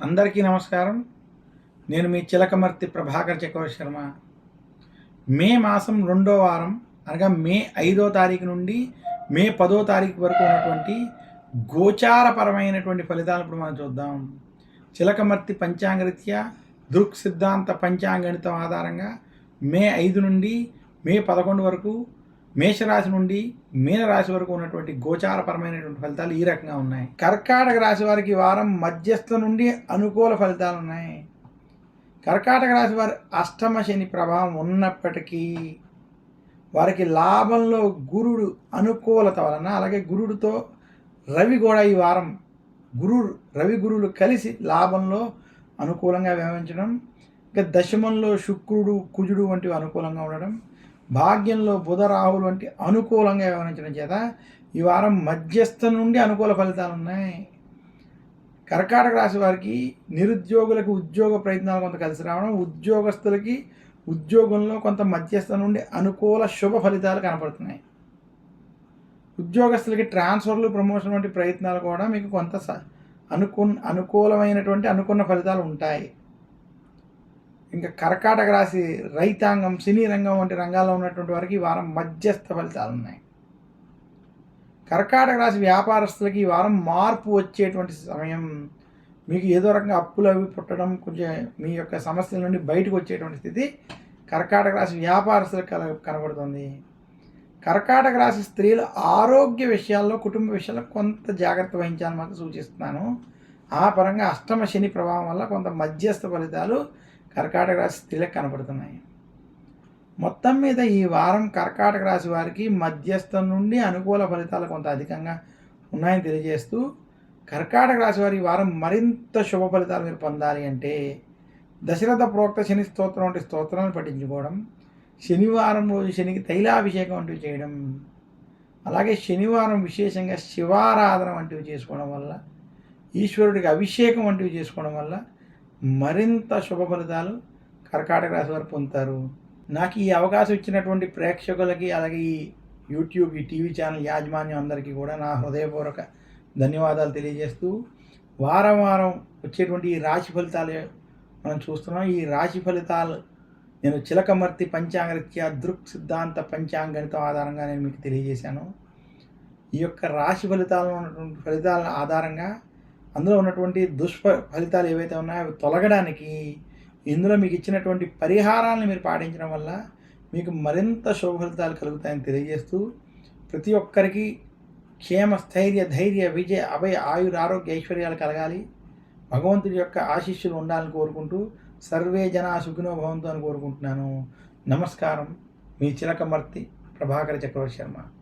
అందరికీ నమస్కారం. నేను మీ చిలకమర్తి ప్రభాకర్ చక్రవర్తి శర్మ. మే మాసం 2వ వారం అనగా మే 5వ తారీఖు నుండి మే 10వ తారీఖు వరకు ఉన్నటువంటి గోచారపరమైనటువంటి ఫలితాలు ఇప్పుడు మనం చూద్దాం. చిలకమర్తి పంచాంగరీత్యా దృక్ సిద్ధాంత పంచాంగణితం ఆధారంగా మే 5 నుండి మే 11 వరకు మేషరాశి నుండి మీనరాశి వరకు ఉన్నటువంటి గోచారపరమైనటువంటి ఫలితాలు ఈ రకంగా ఉన్నాయి. కర్కాటక రాశి వారికి వారం మధ్యస్థ నుండి అనుకూల ఫలితాలు ఉన్నాయి. కర్కాటక రాశి వారి అష్టమ శని ప్రభావం ఉన్నప్పటికీ వారికి లాభంలో గురుడు అనుకూలత వలన, అలాగే గురుడితో రవి కూడా ఈ వారం రవి గురువులు కలిసి లాభంలో అనుకూలంగా వ్యవహరించడం, ఇంకా దశమంలో శుక్రుడు కుజుడు వంటివి అనుకూలంగా ఉండడం, భాగ్యంలో బుధ రాహులు వంటి అనుకూలంగా వ్యవహరించడం చేత ఈ వారం మధ్యస్థం నుండి అనుకూల ఫలితాలు ఉన్నాయి. కర్కాటక రాశి వారికి నిరుద్యోగులకు ఉద్యోగ ప్రయత్నాలు కొంత కలిసి రావడం, ఉద్యోగస్తులకి ఉద్యోగంలో కొంత మధ్యస్థం నుండి అనుకూల శుభ ఫలితాలు కనపడుతున్నాయి. ఉద్యోగస్తులకి ట్రాన్స్ఫర్లు, ప్రమోషన్ వంటి ప్రయత్నాలు కూడా మీకు కొంత అనుకూలమైనటువంటి అనుకున్న ఫలితాలు ఉంటాయి. ఇంకా కర్కాటక రాశి రైతాంగం, సినీ రంగం వంటి రంగాల్లో ఉన్నటువంటి వారికి ఈ వారం మధ్యస్థ ఫలితాలు ఉన్నాయి. కర్కాటక రాశి వ్యాపారస్తులకి ఈ వారం మార్పు వచ్చేటువంటి సమయం. మీకు ఏదో రకంగా అప్పులు అవి పుట్టడం, కొంచెం మీ యొక్క సమస్యల నుండి బయటకు వచ్చేటువంటి స్థితి కర్కాటక రాశి వ్యాపారస్తులకు కనబడుతుంది. కర్కాటక రాశి స్త్రీలు ఆరోగ్య విషయాల్లో, కుటుంబ విషయాల్లో కొంత జాగ్రత్త వహించాలని మాకు సూచిస్తున్నాను. ఆ పరంగా అష్టమ శని ప్రభావం వల్ల కొంత మధ్యస్థ ఫలితాలు కర్కాటక రాశి స్త్రీలకు కనపడుతున్నాయి. మొత్తం మీద ఈ వారం కర్కాటక రాశి వారికి మధ్యస్థం నుండి అనుకూల ఫలితాలు కొంత అధికంగా ఉన్నాయని తెలియజేస్తూ, కర్కాటక రాశి వారి ఈ వారం మరింత శుభ ఫలితాలు మీరు పొందాలి అంటే దశరథ ప్రోక్త శని స్తోత్రం వంటి స్తోత్రాలను పఠించుకోవడం, శనివారం రోజు శనికి తైలాభిషేకం వంటివి చేయడం, అలాగే శనివారం విశేషంగా శివారాధన వంటివి చేసుకోవడం వల్ల, ఈశ్వరుడికి అభిషేకం వంటివి చేసుకోవడం వల్ల మరింత శుభ ఫలితాలు కర్కాటక రాశి వారు పొందుతారు. నాకు ఈ అవకాశం ఇచ్చినటువంటి ప్రేక్షకులకి, అలాగే ఈ యూట్యూబ్, ఈ టీవీ ఛానల్ యాజమాన్యం అందరికీ కూడా నా హృదయపూర్వక ధన్యవాదాలు తెలియజేస్తూ, వారం వారం వచ్చేటువంటి ఈ రాశి ఫలితాలు మనం చూస్తున్నాం. ఈ రాశి ఫలితాలు నేను చిలకమర్తి పంచాంగరీత్యా దృక్ సిద్ధాంత పంచాంగణితం ఆధారంగా నేను మీకు తెలియజేశాను. ఈ యొక్క రాశి ఫలితాలను ఉన్నటువంటి ఫలితాల ఆధారంగా అందులో ఉన్నటువంటి ఫలితాలు ఏవైతే ఉన్నాయో అవి తొలగడానికి ఇందులో మీకు ఇచ్చినటువంటి పరిహారాలను మీరు పాటించడం వల్ల మీకు మరింత శుభ ఫలితాలు కలుగుతాయని తెలియజేస్తూ, ప్రతి ఒక్కరికి క్షేమ, స్థైర్య, ధైర్య, విజయ, అభయ, ఆయుర, ఆరోగ్య, ఐశ్వర్యాలు కలగాలి, భగవంతుడి యొక్క ఆశీస్సులు ఉండాలని కోరుకుంటూ సర్వే జనా సుఖినో భవంతు అని కోరుకుంటున్నాను. నమస్కారం. మీ చిలకమర్తి ప్రభాకర్ చక్రవర్తి శర్మ.